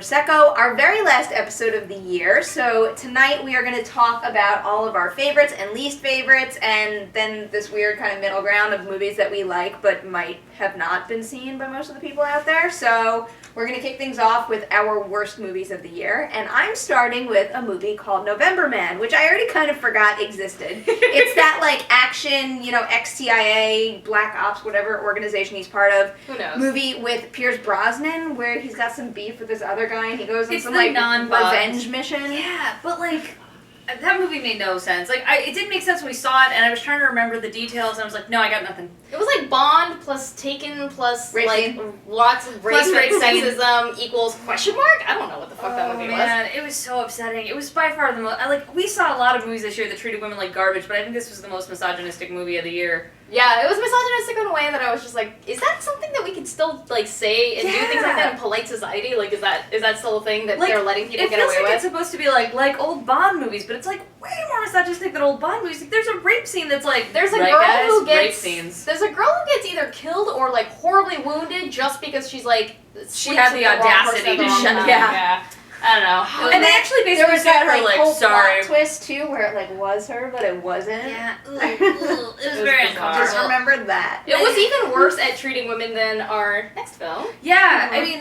Prosecco, our very last episode of the year. So tonight we are going to talk about all of our favorites and least favorites, and then this weird kind of middle ground of movies that we like but might have not been seen by most of the people out there. So we're going to kick things off with our worst movies of the year, and I'm starting with a movie called November Man, which I already kind of forgot existed. It's that, like, action, ex-CIA, Black Ops, whatever organization he's part of. Who knows? Movie with Pierce Brosnan, where he's got some beef with this other guy, and he goes on It's some, the like, non-Bond. revenge mission. Yeah, but like, that movie made no sense. Like, it didn't make sense when we saw it, and I was trying to remember the details, and I was like, no, I got nothing. It was like Bond plus Taken plus Rape like scene. lots of race, Plus rape scene. sexism equals question mark? I don't know what the fuck that movie Man, it was so upsetting. It was by far the most. We saw a lot of movies this year that treated women like garbage, but I think this was the most misogynistic movie of the year. Yeah, it was misogynistic in a way that I was just like, is that something that we can still like say and do things like that in polite society? Like, is that still a thing that they're letting people get away with? It feels like it's supposed to be like old Bond movies, but it's like way more misogynistic than old Bond movies. Like, there's a rape scene that's like There's a right, girl guys, who rape gets scenes. There's a girl who gets either killed or like horribly wounded just because she's like She had the audacity to shut. Yeah. I don't know. And they actually There basically was said that, her like, like, whole sorry. plot twist, too, where it, like, was her, but it wasn't. Yeah. It was very bizarre. Just uncomfortable. remember that. It was even worse at treating women than our next film. Yeah, I mean,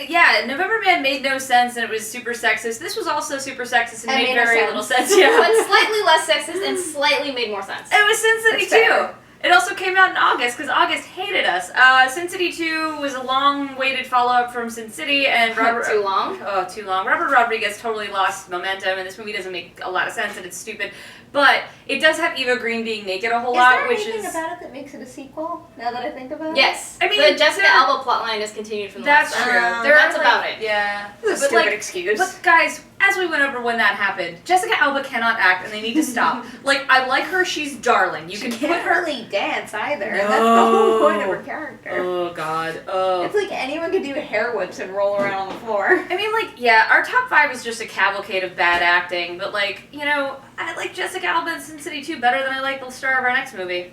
November Man made no sense and it was super sexist. This was also super sexist and It made made no very sense. little sense. Yeah. But slightly less sexist and slightly made more sense. It was Sin City That's fair. 2. It also came out in August because August hated us. Sin City 2 was a long-awaited follow-up from Sin City, and Too long? Oh, too long. Robert Rodriguez totally lost momentum, and this movie doesn't make a lot of sense, and it's stupid. But it does have Eva Green being naked a whole lot, which anything about it that makes it a sequel, now that I think about it? Yes. I mean, the Jessica Alba plotline is continued from the That's last true. film. There are, That's like- about it. Yeah. It's a stupid excuse. But guys, as we went over when that happened, Jessica Alba cannot act, and they need to stop. Like, I like her; she's darling. You She can can't put her. really dance either. No. That's the whole point of her character. Oh God. Oh. It's like anyone could do hair whips and roll around on the floor. I mean, like, yeah, our top 5 is just a cavalcade of bad acting, but like, I like Jessica Alba in Sin City 2 better than I like the star of our next movie.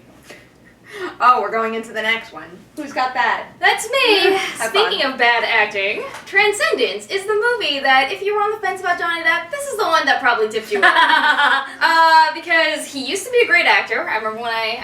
Oh, we're going into the next one. Who's got that? That's me. Have Speaking fun. of bad acting, Transcendence is the movie that, if you were on the fence about Johnny Depp, this is the one that probably tipped you off. Because he used to be a great actor. I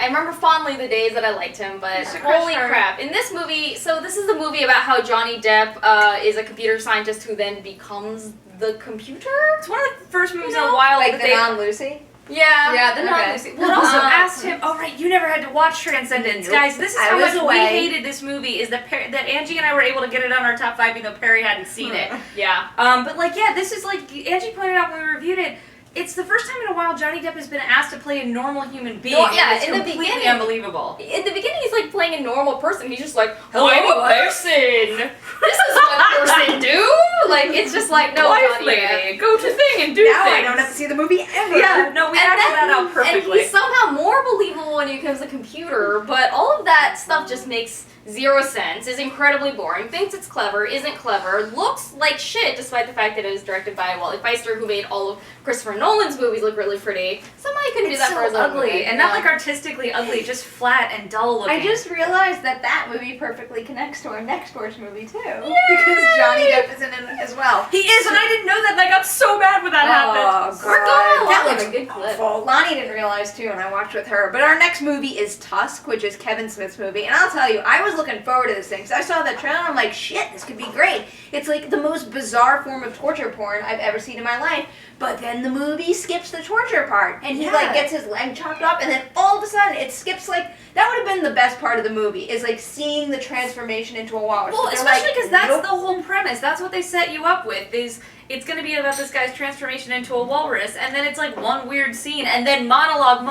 remember fondly the days that I liked him, but Used to crush holy her. crap. In this movie, so this is the movie about how Johnny Depp is a computer scientist who then becomes the computer? It's one of the first movies in a while Like that the they. non-Lucy? Yeah. Yeah, the okay. non-Lucy. Well, it also asked him. Oh right, you never had to watch Transcendence, Nope. guys. This is I how was much away. we hated this movie. Is that that Angie and I were able to get it on our top 5, even though Perry hadn't seen it. Yeah. But like, yeah, this is like Angie pointed out when we reviewed it. It's the first time in a while Johnny Depp has been asked to play a normal human being. No, yeah, and it's in the completely beginning- unbelievable. In the beginning, he's like playing a normal person. He's just like, Hello, I'm a wife." person. This is what person do. Like, it's just like, no, Wife Johnny lady, Depp. go to thing and do Now things. I don't have to see the movie ever. Yeah, no, we acted that out And perfectly. he's somehow more believable when he becomes a computer, but all of that stuff just makes zero sense, is incredibly boring, thinks it's clever, isn't clever, looks like shit despite the fact that it was directed by Wally Feister, who made all of Christopher Nolan's movies look really pretty. Somebody couldn't do It's that so for his own ugly, movie. and not like artistically ugly, just flat and dull looking. I just realized that movie perfectly connects to our next Torch movie, too. Because Johnny Depp is in it as well. He is, and I didn't know that, and I got so mad when that happened. God. We're going along That with looks a good clip. awful. Lonnie didn't realize too, and I watched with her. But our next movie is Tusk, which is Kevin Smith's movie. And I'll tell you, I was looking forward to this thing. So I saw that trailer, and I'm like, shit, this could be great. It's like the most bizarre form of torture porn I've ever seen in my life. But then the movie skips the torture part, and he like gets his leg chopped off, and then all of a sudden it skips like that would have been the best part of the movie is like seeing the transformation into a walrus. Well, But they're especially like, because that's nope. the whole premise. That's what they set you up with. Is it's going to be about this guy's transformation into a walrus, and then it's like one weird scene, and then monologue,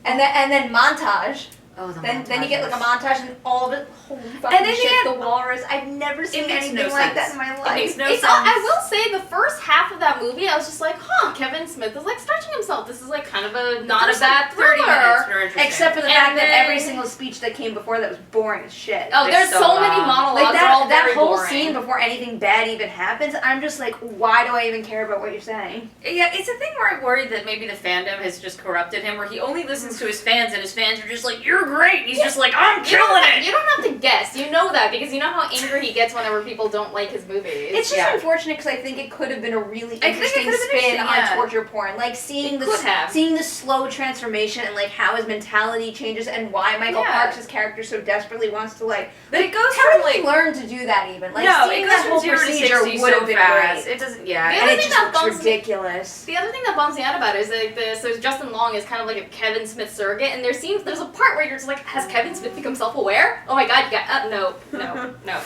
and then montage. Oh, the Then you get like a montage and all of it. Holy fucking And then shit! you The walrus. I've never seen makes anything no like sense. that in my It life. makes no It's sense. I will say the first half of that movie, I was just like, Kevin Smith is like stretching himself. This is like kind of a not a First, bad 30 minutes thriller. were interesting. Except for the And fact that every then- single speech that came before that was boring as shit. Oh, They're there's so so many long. monologues. Like they're all that very whole boring. scene before anything bad even happens, I'm just like, why do I even care about what you're saying? Yeah, it's a thing where I'm worried that maybe the fandom has just corrupted him, where he only listens to his fans, and his fans are just like, you're you're great. And he's just like, I'm killing it. You don't have to guess. You know that because you know how angry he gets whenever people don't like his movies. It's just unfortunate because I think it could have been a really interesting spin on torture porn, like seeing the slow transformation and like how his mentality changes and why Michael Parks' character so desperately wants to like. But it goes how from did he learn to do that even? Like no, seeing it goes that whole from 0 to procedure 60 would have so been fast. great. It doesn't. The And other it thing just that looks bums ridiculous. The other thing that bums me out about it is like so Justin Long is kind of like a Kevin Smith surrogate, and there's a part where you're just like, has Kevin Smith become self-aware? Oh my god, you got no,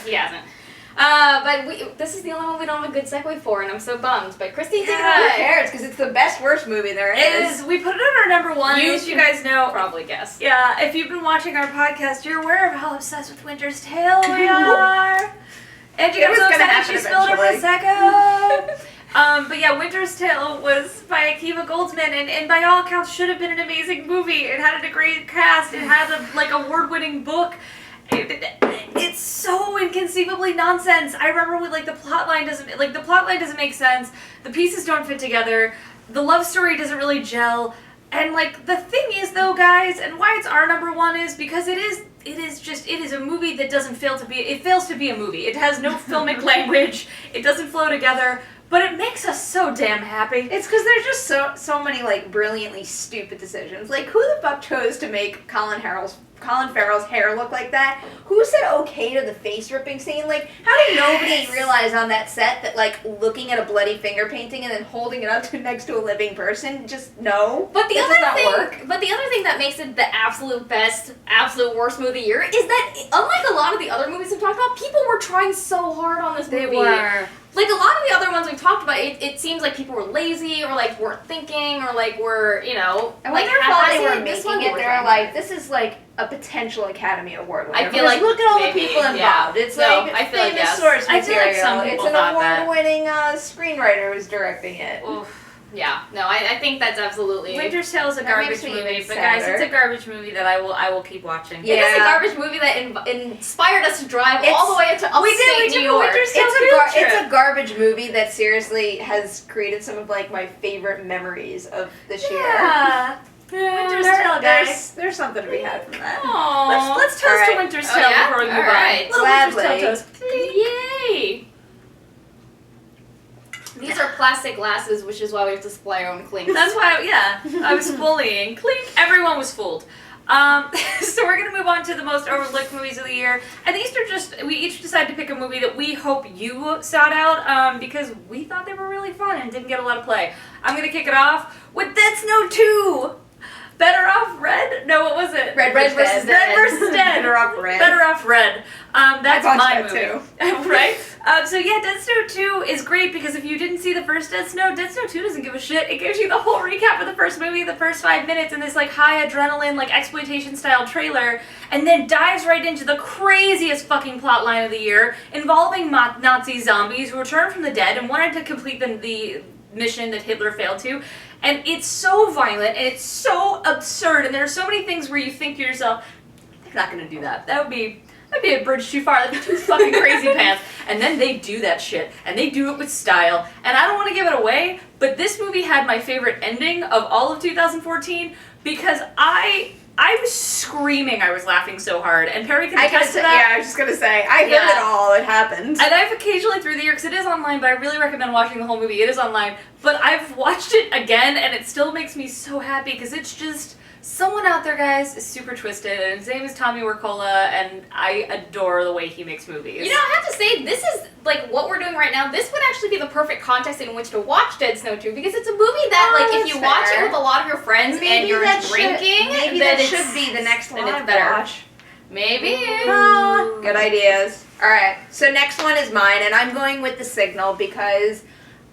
he hasn't. But this is the only one we don't have a good segue for, and I'm so bummed. But Kristy, take it away. Who cares? Because it's the best worst movie there is. We put it on our number one. As you guys know. Probably guess. Yeah, if you've been watching our podcast, you're aware of how obsessed with Winter's Tale we are. Angie got so excited she spilled her Prosecco. But yeah, Winter's Tale was by Akiva Goldsman, and by all accounts should have been an amazing movie. It had a great cast. It had a award-winning book. It's so inconceivably nonsense. I remember with the plot line doesn't make sense. The pieces don't fit together. The love story doesn't really gel. And the thing is though, guys, and why it's our number one is because it is a movie that fails to be a movie. It has no filmic language. It doesn't flow together. But it makes us so damn happy. It's because there's just so many brilliantly stupid decisions. Like, who the fuck chose to make Colin Farrell's hair look like that? Who said okay to the face ripping scene? How did nobody realize on that set that looking at a bloody finger painting and then holding it up next to a living person, just no. But the that other does not thing, work. But the other thing that makes it the absolute best, absolute worst movie of the year is that unlike a lot of the other movies we've talked about, people were trying so hard on this movie. They were. A lot of the other ones we've talked about, it seems like people were lazy or weren't thinking or were, I wonder if while they were making it, they're like, this is a potential Academy Award winner. I feel like look at all the people involved. Yeah. It's I feel famous source material. I feel like some people it's an thought that. award-winning screenwriter who's directing it. Oof. Yeah, no, I think that's absolutely. Winter's Tale is a garbage movie, but guys, it's a garbage movie that I will keep watching. Yeah. It is a garbage movie that inspired us to drive all the way to upstate New York. It's a garbage movie that seriously has created some of my favorite memories of this year. Winter's Tale, guys. There's something to be had from that. Aww. Let's toast to Winter's Tale before we move on. Gladly. Toast. Yay! These are plastic glasses, which is why we have to supply our own clinks. That's why, I was bullying. Clink. Everyone was fooled. So we're gonna move on to the most overlooked movies of the year. And we each decided to pick a movie that we hope you sought out, because we thought they were really fun and didn't get a lot of play. I'm gonna kick it off with Dead Snow 2. Better Off Red? No, what was it? Red versus Dead. Red versus Dead. Better Off Red. Better Off Red. That's my movie. Too. Right? So yeah, Dead Snow 2 is great because if you didn't see the first Dead Snow 2 doesn't give a shit. It gives you the whole recap of the first movie, the first 5 minutes, in this high adrenaline, exploitation style trailer, and then dives right into the craziest fucking plot line of the year, involving Nazi zombies who returned from the dead and wanted to complete the mission that Hitler failed to. And it's so violent, and it's so absurd, and there are so many things where you think to yourself, they're not gonna do that. That'd be a bridge too far. That'd be too fucking crazy pants. And then they do that shit, and they do it with style. And I don't want to give it away, but this movie had my favorite ending of all of 2014 because I was screaming. I was laughing so hard, and Perri can attest to that. Yeah, I was just gonna say, I heard it all. It happened. And I've occasionally through the year, because it is online, but I really recommend watching the whole movie. It is online, but I've watched it again, and it still makes me so happy because it's just someone out there, guys, is super twisted, and his name is Tommy Wirkola, and I adore the way he makes movies. I have to say, this is what we're doing right now. This would actually be the perfect context in which to watch Dead Snow 2 because it's a movie that, if you watch it with a lot of your friends and you're drinking, maybe that should be the next one. It's better. Watch. Maybe. Good ideas. All right, so next one is mine, and I'm going with The Signal because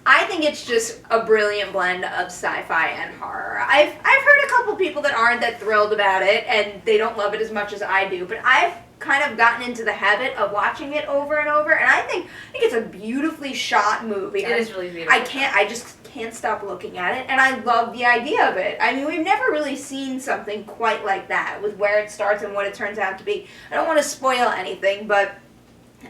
I think it's just a brilliant blend of sci-fi and horror. I've heard a couple people that aren't that thrilled about it, and they don't love it as much as I do, but I've kind of gotten into the habit of watching it over and over, and I think it's a beautifully shot movie. It is really beautiful. I just can't stop looking at it, and I love the idea of it. I mean, we've never really seen something quite like that with where it starts and what it turns out to be. I don't want to spoil anything, but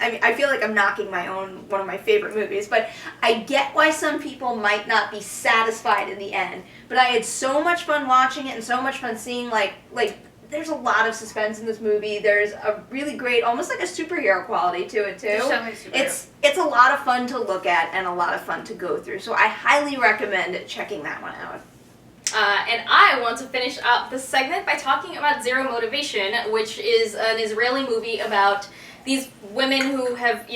I mean, I feel like I'm knocking one of my favorite movies, but I get why some people might not be satisfied in the end. But I had so much fun watching it and so much fun seeing there's a lot of suspense in this movie. There's a really great, almost like a superhero quality to it too. It's a lot of fun to look at and a lot of fun to go through. So I highly recommend checking that one out. And I want to finish up this segment by talking about Zero Motivation, which is an Israeli movie about these women who have,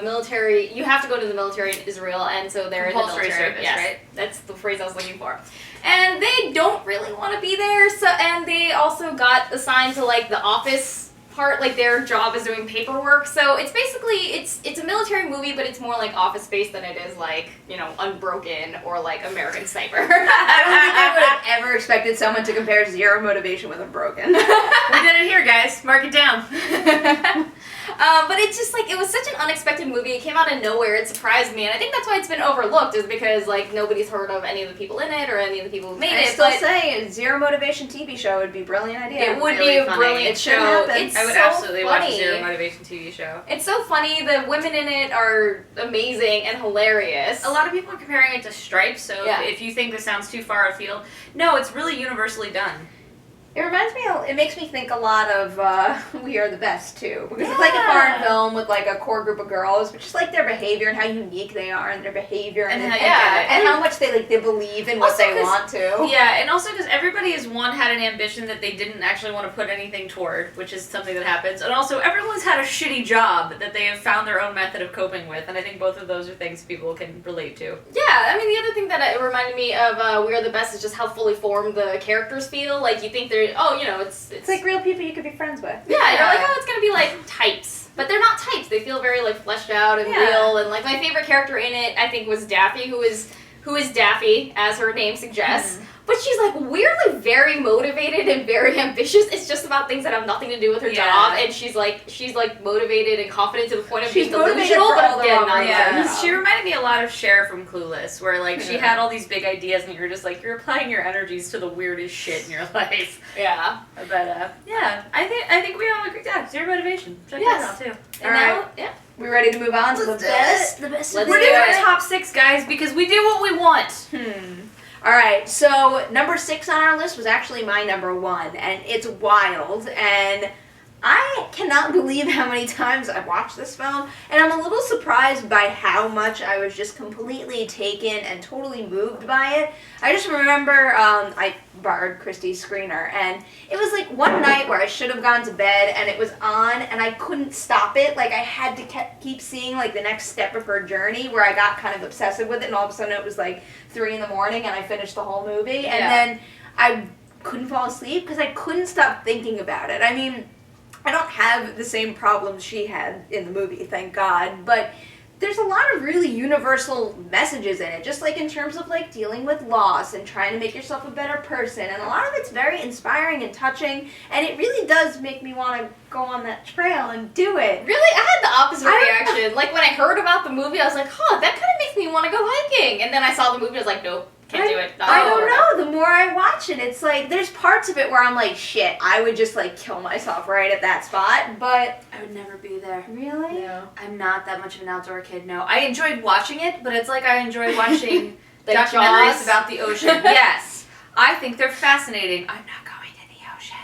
military, you have to go to the military in Israel, and so they're in the military. Service, yes, right? That's the phrase I was looking for. And they don't really want to be there, and they also got assigned to, like, the office part, like, their job is doing paperwork, so it's basically, it's a military movie, but it's more, like, office-based than it is, like, Unbroken or, like, American Sniper. I don't think I would have ever expected someone to compare Zero Motivation with Unbroken. We did it here, guys. Mark it down. But it's just, like, it was such an unexpected movie. It came out of nowhere. It surprised me. And I think that's why it's been overlooked, is because, like, nobody's heard of any of the people in it or any of the people who made it. I still say a Zero Motivation TV show would be a brilliant idea. It would Really be a funny. brilliant It should show. happen. It's I would so absolutely watch a funny. Zero Motivation TV show. It's so funny. The women in it are amazing and hilarious. A lot of people are comparing it to Stripes, so Yeah. if you think this sounds too far afield, no, it's really universally done. It reminds me, it makes me think a lot of We Are the Best, too. Because it's like a foreign film with, like, a core group of girls, but just, like, their behavior and how unique they are and their behavior and how much they believe in what Also they want to. Yeah, and also because everybody had an ambition that they didn't actually want to put anything toward, which is something that happens. And also, everyone's had a shitty job that they have found their own method of coping with, and I think both of those are things people can relate to. Yeah, I mean, the other thing that it reminded me of We Are the Best is just how fully formed the characters feel. Like, you think they're, It's like real people you could be friends with. Yeah, you're like, oh, it's gonna be like types. But they're not types. They feel very, like, fleshed out and real. And, like, my favorite character in it, I think, was Daffy, who is Daffy, as her name suggests. Mm-hmm. But she's, like, weirdly very motivated and very ambitious. It's just about things that have nothing to do with her job. And she's motivated and confident to the point of being delusional, but again, not Yeah. She reminded me a lot of Cher from Clueless, where, like, she had all these big ideas, and you're just, like, you're applying your energies to the weirdest shit in your life. Yeah. But, I think we all agree. Yeah, Zero Motivation. Check that out, too. And now, we ready to move on to the best? The best. Let's We're do doing it. top 6, guys, because we do what we want. Alright, so number 6 on our list was actually my number 1, and it's Wild, and I cannot believe how many times I've watched this film, and I'm a little surprised by how much I was just completely taken and totally moved by it. I just remember I borrowed Kristy's screener, and it was like one night where I should have gone to bed, and it was on, and I couldn't stop it. Like, I had to keep seeing, like, the next step of her journey, where I got kind of obsessive with it, and all of a sudden it was like 3 a.m, and I finished the whole movie, and then I couldn't fall asleep because I couldn't stop thinking about it. I mean, I don't have the same problems she had in the movie, thank God, but there's a lot of really universal messages in it, just like in terms of, like, dealing with loss and trying to make yourself a better person, and a lot of it's very inspiring and touching, and it really does make me want to go on that trail and do it. Really? I had the opposite reaction. Like, when I heard about the movie, I was like, that kind of makes me want to go hiking, and then I saw the movie, I was like, nope. Can't do it. I don't know. The more I watch it, it's like, there's parts of it where I'm like, shit, I would just, like, kill myself right at that spot, but... I would never be there. Really? No. I'm not that much of an outdoor kid, no. I enjoyed watching it, but it's like I enjoy watching Like documentaries Jaws? about the ocean. Yes. I think they're fascinating. I'm not going to the ocean.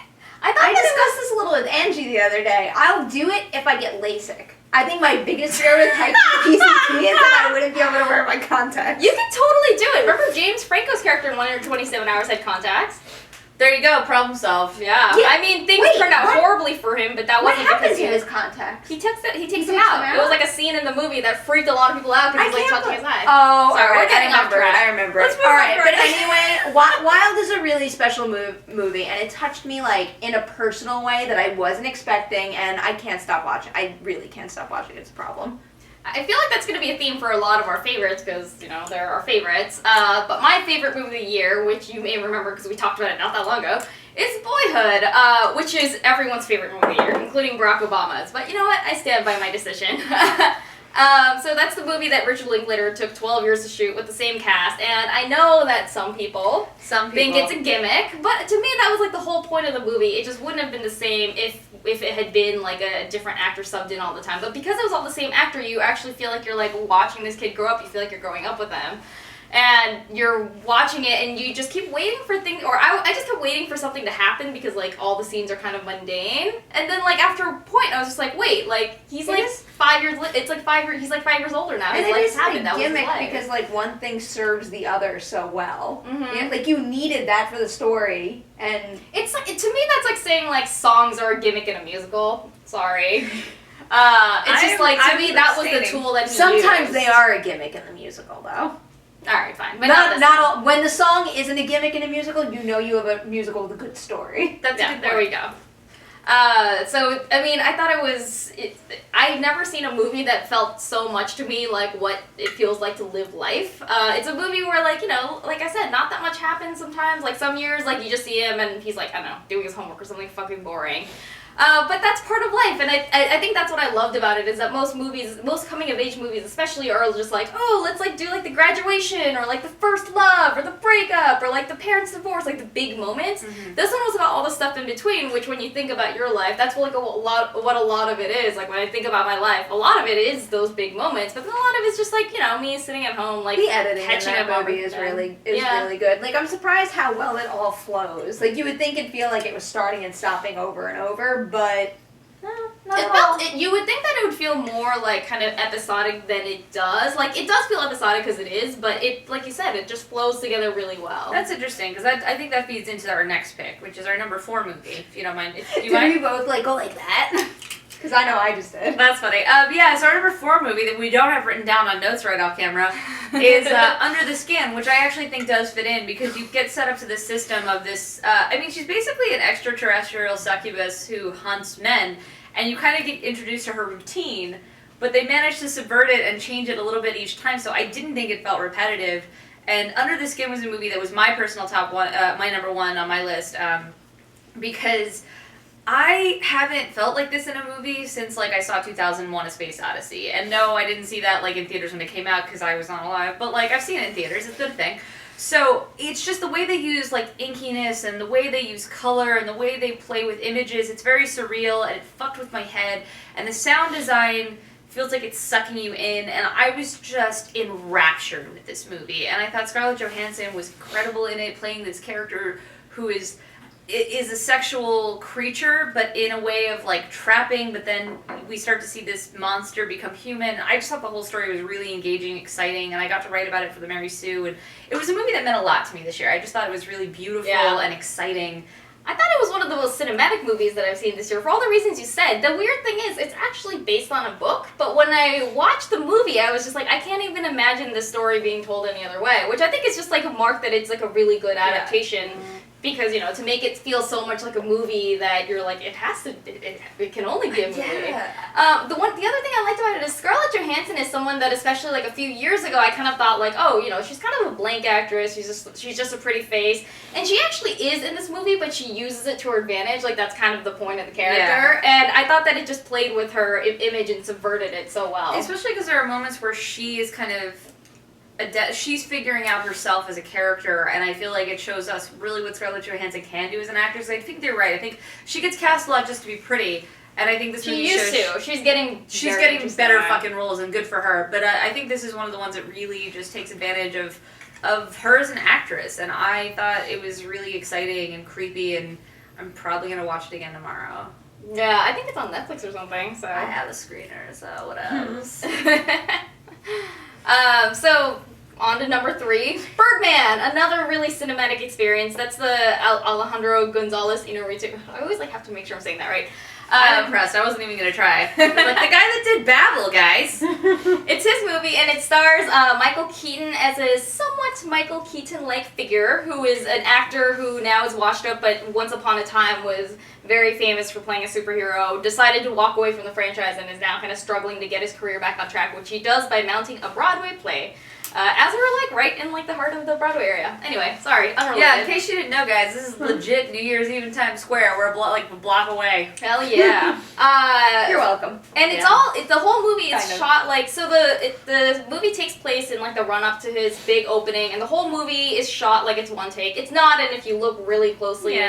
I discussed this a little with Angie the other day. I'll do it if I get LASIK. I think my biggest fear with hiking PCT is that I wouldn't be able to wear my contacts. You can totally do it. Remember James Franco's character in 127 Hours had contacts? There you go, problem solved. Yeah. I mean, things turned out horribly for him, but that What wasn't happens because to his contacts? He takes them takes out. them It was out? like a scene in the movie that freaked a lot of people out because he's like touching his eye. Oh, Sorry, alright, we're getting off track. I remember it. Let's move All on right, for but it. anyway, Wild is a really special movie, and it touched me, like, in a personal way that I wasn't expecting, and I can't stop watching. I really can't stop watching. It's a problem. I feel like that's going to be a theme for a lot of our favorites because, they're our favorites. But my favorite movie of the year, which you may remember because we talked about it not that long ago, is Boyhood, which is everyone's favorite movie of the year, including Barack Obama's. But you know what? I stand by my decision. So that's the movie that Richard Linklater took 12 years to shoot with the same cast, and I know that some people think it's a gimmick, but to me that was like the whole point of the movie. It just wouldn't have been the same if it had been like a different actor subbed in all the time. But because it was all the same actor, you actually feel like you're like watching this kid grow up. You feel like you're growing up with them. and you're watching it and you just keep waiting for things, or I just kept waiting for something to happen because like all the scenes are kind of mundane, and then like after a point I was just like, wait, like he's like 5 years, it's like 5 years, he's like 5 years older now. And His it life's is happened. a That was his gimmick life. because like one thing serves the other so well. Mhm. Yeah, like you needed that for the story, and It's like, to me that's like saying like songs are a gimmick in a musical. Sorry. It's just like, to me that was the tool that he sometimes used. they are a gimmick in the musical though. Alright, fine. But Not all. When the song isn't a gimmick in a musical, you know you have a musical with a good story. That's a Yeah, good there point. we go. So, I mean, I thought I've never seen a movie that felt so much to me like what it feels like to live life. It's a movie where, like, you know, like I said, not that much happens sometimes. Like, some years, like, you just see him and he's, like, I don't know, doing his homework or something fucking boring. But that's part of life, and I think that's what I loved about it, is that most coming-of-age movies especially are just like, oh, let's like do like the graduation, or like the first love, or the breakup, or like the parents' divorce, like the big moments. Mm-hmm. This one was about all the stuff in between, which when you think about your life, that's like what a lot of it is. Like when I think about my life, a lot of it is those big moments, but then a lot of it's just like, you know, me sitting at home, like The editing in catching that up movie is everything. really good. Like I'm surprised how well it all flows. Like you would think it'd feel like it was starting and stopping over and over, but no, not at all. You would think that it would feel more like kind of episodic than it does. Like it does feel episodic because it is, but it, like you said, it just flows together really well. That's interesting, because I think that feeds into our next pick, which is our number 4 movie, if you don't mind. Did we both like go like that? Because I know I just did. That's funny. Yeah, so our number 4 movie that we don't have written down on notes right off camera is Under the Skin, which I actually think does fit in because you get set up to this system of this, I mean, she's basically an extraterrestrial succubus who hunts men, and you kind of get introduced to her routine, but they managed to subvert it and change it a little bit each time, so I didn't think it felt repetitive. And Under the Skin was a movie that was my personal top one, my number 1 on my list, because I haven't felt like this in a movie since, like, I saw 2001: A Space Odyssey. And no, I didn't see that, like, in theaters when it came out because I was not alive. But, like, I've seen it in theaters. It's a good thing. So, it's just the way they use, like, inkiness and the way they use color and the way they play with images. It's very surreal and it fucked with my head. And the sound design feels like it's sucking you in. And I was just enraptured with this movie. And I thought Scarlett Johansson was incredible in it, playing this character who is a sexual creature, but in a way of like trapping, but then we start to see this monster become human. I just thought the whole story was really engaging, exciting, and I got to write about it for the Mary Sue, and it was a movie that meant a lot to me this year. I just thought it was really beautiful and exciting. I thought it was one of the most cinematic movies that I've seen this year, for all the reasons you said. The weird thing is, it's actually based on a book, but when I watched the movie, I was just like, I can't even imagine this story being told any other way, which I think is just like a mark that it's like a really good adaptation. Because, you know, to make it feel so much like a movie that you're like, it can only be a movie. Yeah. The other thing I liked about it is Scarlett Johansson is someone that, especially like a few years ago, I kind of thought like, oh, you know, she's kind of a blank actress, she's just a pretty face. And she actually is in this movie, but she uses it to her advantage, like that's kind of the point of the character. Yeah. And I thought that it just played with her image and subverted it so well. Especially because there are moments where she is kind of she's figuring out herself as a character, and I feel like it shows us really what Scarlett Johansson can do as an actress. I think they're right. I think she gets cast a lot just to be pretty, and I think this movie used to. She's getting better fucking roles, and good for her. But I think this is one of the ones that really just takes advantage of her as an actress, and I thought it was really exciting and creepy, and I'm probably gonna watch it again tomorrow. Yeah, I think it's on Netflix or something. So I have a screener, so what else? So on to number 3, Birdman, another really cinematic experience. That's the Alejandro Gonzalez Inarritu. I always like have to make sure I'm saying that right. I'm impressed. I wasn't even gonna try. Like the guy that did Babel, guys. It's his movie, and it stars Michael Keaton as a somewhat Michael Keaton-like figure, who is an actor who now is washed up, but once upon a time was very famous for playing a superhero, decided to walk away from the franchise, and is now kind of struggling to get his career back on track, which he does by mounting a Broadway play. As we're like right in like the heart of the Broadway area. Anyway, sorry, unrelated. Yeah, in case you didn't know, guys, this is legit New Year's Eve in Times Square. We're a block away. Hell yeah. You're welcome. And it's the whole movie is shot like, so the movie takes place in like the run up to his big opening, and the whole movie is shot like it's one take. It's not, and if you look really closely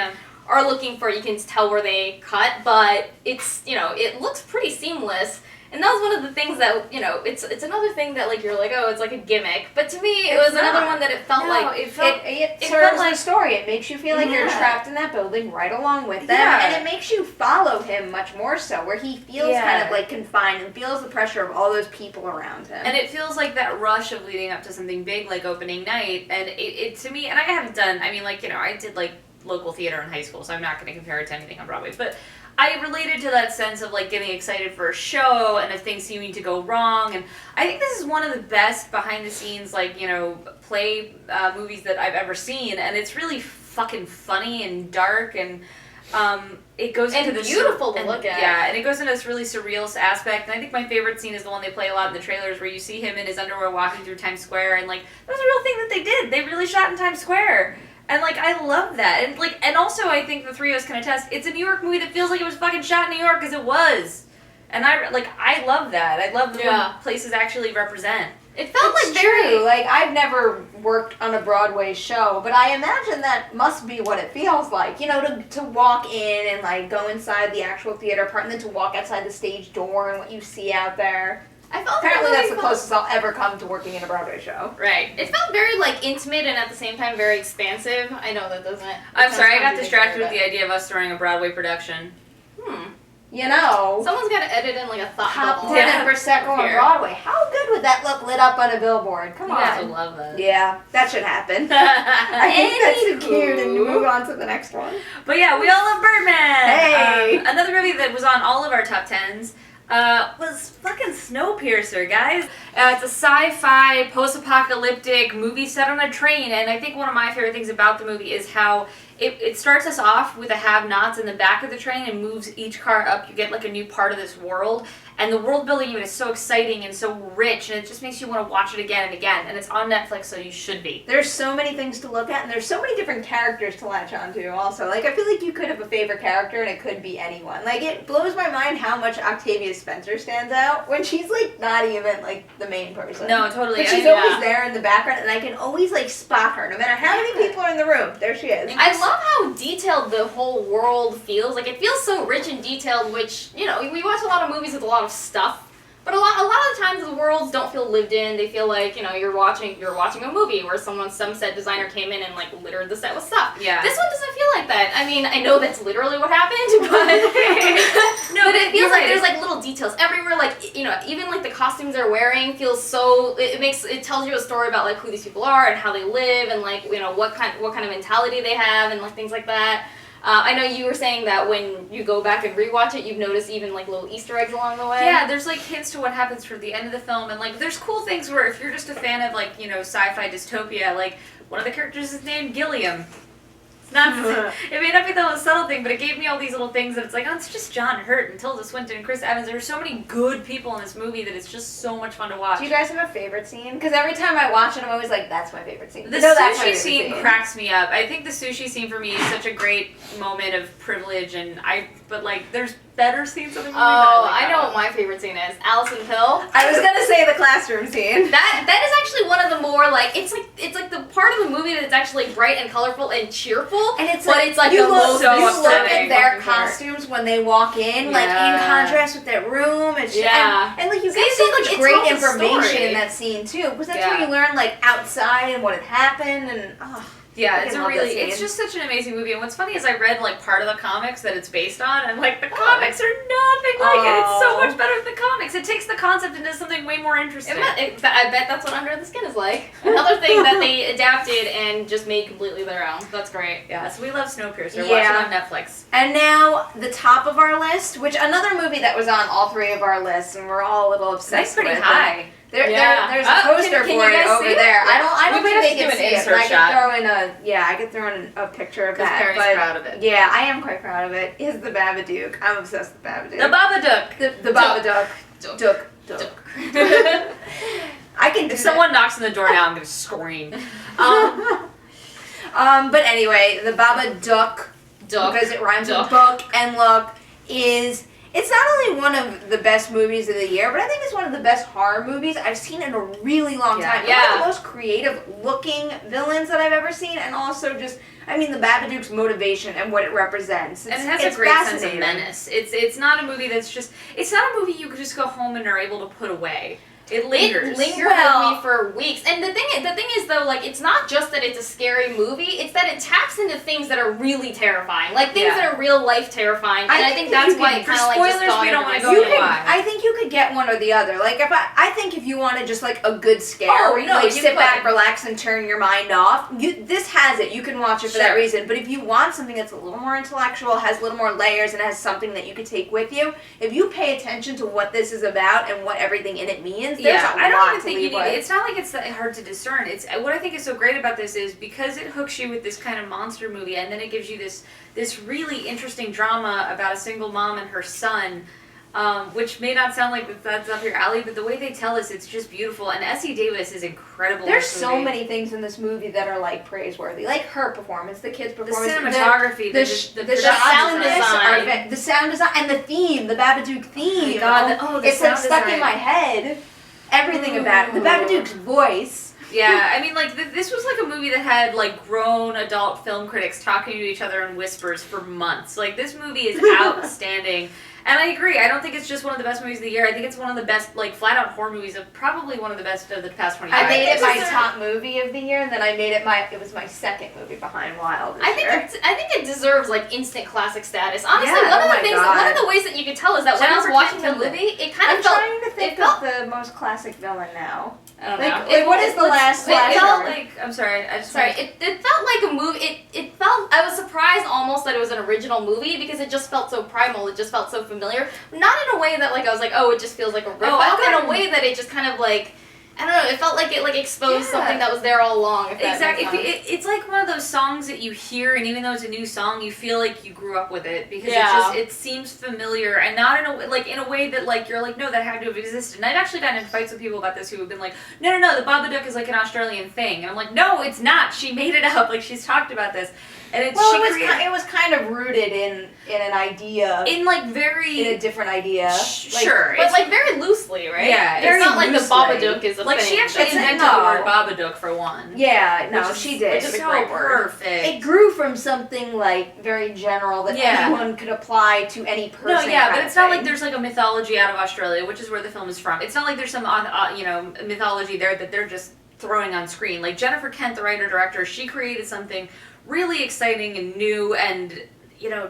are looking for, you can tell where they cut, but it's, you know, it looks pretty seamless. And that was one of the things that, it's another thing that, like, you're like, oh, it's like a gimmick. But to me, it was another one that it felt like... It serves the story. It makes you feel like you're trapped in that building right along with them. And it makes you follow him much more so, where he feels kind of, like, confined and feels the pressure of all those people around him. And it feels like that rush of leading up to something big, like opening night. And it to me, and I haven't done, I mean, like, I did, like, local theater in high school, so I'm not going to compare it to anything on Broadway. But I related to that sense of, like, getting excited for a show and of things seeming to go wrong. And I think this is one of the best behind-the-scenes, like, play movies that I've ever seen. And it's really fucking funny and dark, and it goes into this... beautiful to look at. Yeah, and it goes into this really surreal aspect. And I think my favorite scene is the one they play a lot in the trailers, where you see him in his underwear walking through Times Square. And, like, that was a real thing that they did. They really shot in Times Square. And, like, I love that. And, like, and also I think the three of us can attest, it's a New York movie that feels like it was fucking shot in New York, because it was. And I love that. I love when places actually represent. It felt it's like very... true. Like, I've never worked on a Broadway show, but I imagine that must be what it feels like. To walk in and, like, go inside the actual theater part, and then to walk outside the stage door and what you see out there. Apparently that's the closest I'll ever come to working in a Broadway show. Right. It felt very, like, intimate and at the same time very expansive. I know that doesn't... I'm sorry, I got distracted with the idea of us throwing a Broadway production. Someone's got to edit in, like, a thought Top bubble. 10 and Prosecco on Broadway. How good would that look lit up on a billboard? Come on. You guys would love that. Yeah, that should happen. I think that's so cute, and move on to the next one. But yeah, we all love Birdman! Hey! Another movie that was on all of our top 10s was fucking Snowpiercer, guys. It's a sci-fi, post-apocalyptic movie set on a train, and I think one of my favorite things about the movie is how it starts us off with the have-nots in the back of the train and moves each car up. You get, like, a new part of this world, and the world building even is so exciting and so rich, and it just makes you want to watch it again and again, and it's on Netflix, so you should be. There's so many things to look at, and there's so many different characters to latch onto also. Like, I feel like you could have a favorite character, and it could be anyone. Like, it blows my mind how much Octavia Spencer stands out when she's, like, not even, like, the main person. No, totally. But she's always there in the background, and I can always, like, spot her. No matter how many people are in the room, there she is. I love how detailed the whole world feels. Like, it feels so rich and detailed, which, we watch a lot of movies with a lot of stuff, but a lot of the times the worlds don't feel lived in. They feel like, you're watching a movie where some set designer came in and, like, littered the set with stuff. Yeah. This one doesn't feel like that. I mean, I know that's literally what happened, but no, but it feels like there's, like, little details everywhere. Like, even, like, the costumes they're wearing feels so, it tells you a story about, like, who these people are and how they live and, like, what kind of mentality they have and, like, things like that. I know you were saying that when you go back and rewatch it, you've noticed even, like, little Easter eggs along the way. Yeah, there's, like, hints to what happens toward the end of the film, and, like, there's cool things where if you're just a fan of, like, sci-fi dystopia, like, one of the characters is named Gilliam. It may not be the most subtle thing, but it gave me all these little things that it's like, oh, it's just John Hurt and Tilda Swinton and Chris Evans. There are so many good people in this movie that it's just so much fun to watch. Do you guys have a favorite scene? Because every time I watch it, I'm always like, that's my favorite scene. The sushi scene cracks me up. I think the sushi scene for me is such a great moment of privilege, but like, there's better scenes of the movie. I know what my favorite scene is. Alison Pill. I was gonna say the classroom scene. That is actually one of the more, like, it's like the part of the movie that's actually bright and colorful and cheerful. And it's like you the most look upsetting at their costumes when they walk in, like in contrast with their room and shit. And like you get so much great information in that scene too, because that's where you learn like outside and what had happened and. Yeah, it's just such an amazing movie. And what's funny is I read, like, part of the comics that it's based on, and, like, the comics are nothing like it. It's so much better than the comics. It takes the concept and does something way more interesting. I bet that's what Under the Skin is like. Another thing that they adapted and just made completely their own. That's great. Yeah, so we love Snowpiercer. Watch it on Netflix. And now, the top of our list, which another movie that was on all three of our lists, and we're all a little obsessed with. That's pretty high. There's a poster for it over there. I don't think they can see it, but I could throw in a picture of that. Perri's proud of it. Yeah, I am quite proud of it. Is the Babadook. I'm obsessed with Babadook. The Babadook. The Babadook. Dook. If someone knocks on the door now, I'm gonna scream. But anyway, the Babadook, because it rhymes with book and look, is It's not only one of the best movies of the year, but I think it's one of the best horror movies I've seen in a really long time. Yeah. One of the most creative looking villains that I've ever seen, and also just, I mean, the Babadook's motivation and what it represents. And it has a great sense of menace. It's not a movie that's just, it's not a movie you could just go home and are able to put away. It lingers. It lingered with me for weeks. And the thing is though, like, it's not just that it's a scary movie, it's that it taps into things that are really terrifying. Like, things that are real life terrifying. And I think that's why it kind of like just spoilers, we don't want to go you into why. I think you could get one or the other. Like, I think if you wanted just like a good scare, where you like you sit could. back, relax, and turn your mind off, this has it. You can watch it for that reason. But if you want something that's a little more intellectual, has a little more layers, and has something that you could take with you, if you pay attention to what this is about and what everything in it means, there's a lot. I don't even think you need it. It's not like it's that hard to discern. It's what I think is so great about this is because it hooks you with this kind of monster movie, and then it gives you this really interesting drama about a single mom and her son, which may not sound like that's up your alley, but the way they tell us, it's just beautiful. And Essie Davis is incredible. There's so many things in this movie that are like praiseworthy, like her performance, the kids' performance, the cinematography, the sound design, the sound design, and the theme, the Babadook theme. The it's like stuck in my head. Everything about it. The Babadook's voice. Yeah, I mean, like, this was like a movie that had, like, grown adult film critics talking to each other in whispers for months. Like, this movie is outstanding. And I agree, I don't think it's just one of the best movies of the year. I think it's one of the best, like, flat-out horror movies of probably one of the best of the past 25 years. I made it my top movie of the year, and then I made it it was my second movie behind Wild this year. I think it deserves, like, instant classic status. Honestly, Yeah, one of the ways that you could tell is that when I was watching the movie, it kind of felt... I'm trying to think of the most classic villain now. I don't know. Like, what is the last It felt like, I'm sorry, it felt like a movie, it felt, I was surprised almost that it was an original movie because it just felt so primal, it just felt so familiar. Not in a way that like I was like, oh, it just feels like a rip-off, in a way that it just kind of like, I don't know, it felt like it like exposed something that was there all along. Exactly. It's like one of those songs that you hear, and even though it's a new song, you feel like you grew up with it because it seems familiar, and not in a way that like you're like, no, that had to have existed. And I've actually gotten in fights with people about this who have been like, no, the Babadook is like an Australian thing, and I'm like, no, it's not. She made it up. Like she's talked about this. And it was kind of rooted in an idea. In a different idea. Sure. But like very loosely, right? Yeah. It's not like the Babadook is a like thing. She actually invented the word Babadook for one. Yeah, no, she did. Which is so perfect. It grew from something like very general that anyone could apply to any person. No, yeah, but it's not like there's like a mythology out of Australia, which is where the film is from. It's not like there's some mythology there that they're just throwing on screen. Like Jennifer Kent, the writer-director, she created something really exciting and new and,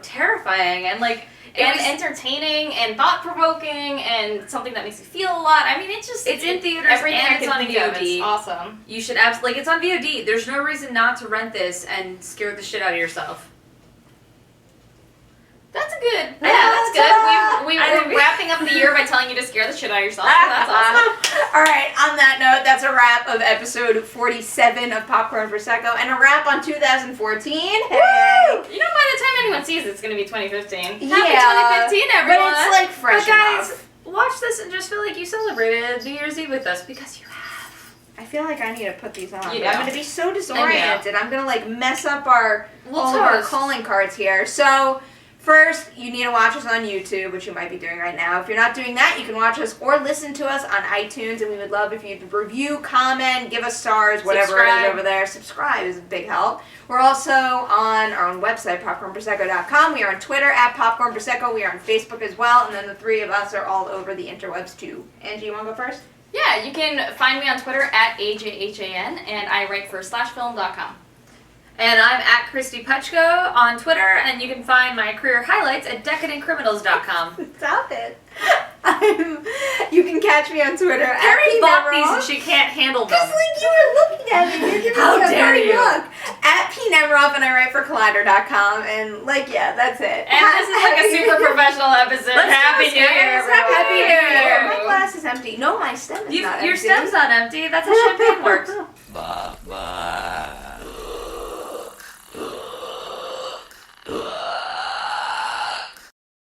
terrifying and like... And entertaining and thought-provoking and something that makes you feel a lot. I mean, it's in theaters and it's on VOD. It's awesome. You should absolutely... it's on VOD. There's no reason not to rent this and scare the shit out of yourself. That's good. That's good. We're wrapping up the year by telling you to scare the shit out of yourself. So that's awesome. All right, on that note, that's a wrap of episode 47 of Popcorn Prosecco and a wrap on 2014. Hey! Woo! By the time anyone sees it, it's going to be 2015. Happy 2015, everyone. But it's like fresh enough. Watch this and just feel like you celebrated New Year's Eve with us because you have. I feel like I need to put these on. I'm know. going to be so disoriented. I'm going to mess up all of our calling cards here. So... First, you need to watch us on YouTube, which you might be doing right now. If you're not doing that, you can watch us or listen to us on iTunes, and we would love if you'd review, comment, give us stars, whatever it is over there. Subscribe is a big help. We're also on our own website, popcornprosecco.com. We are on Twitter at Popcorn Prosecco. We are on Facebook as well, and then the three of us are all over the interwebs too. Angie, you want to go first? Yeah, you can find me on Twitter at AJHAN, and I write for slashfilm.com. And I'm at Kristy Puchko on Twitter, and you can find my career highlights at decadentcriminals.com. Stop it. You can catch me on Twitter at Perri bought these and she can't handle them. Just like you were looking at me. You're giving How me a dare funny you. look. At Perri Nemiroff, and I write for Collider.com, and that's it. And this is like a super professional episode. Happy New Year, everyone. Happy New Year. My glass is empty. No, my stem is not empty. Your stem's not empty. That's how champagne works. Bye.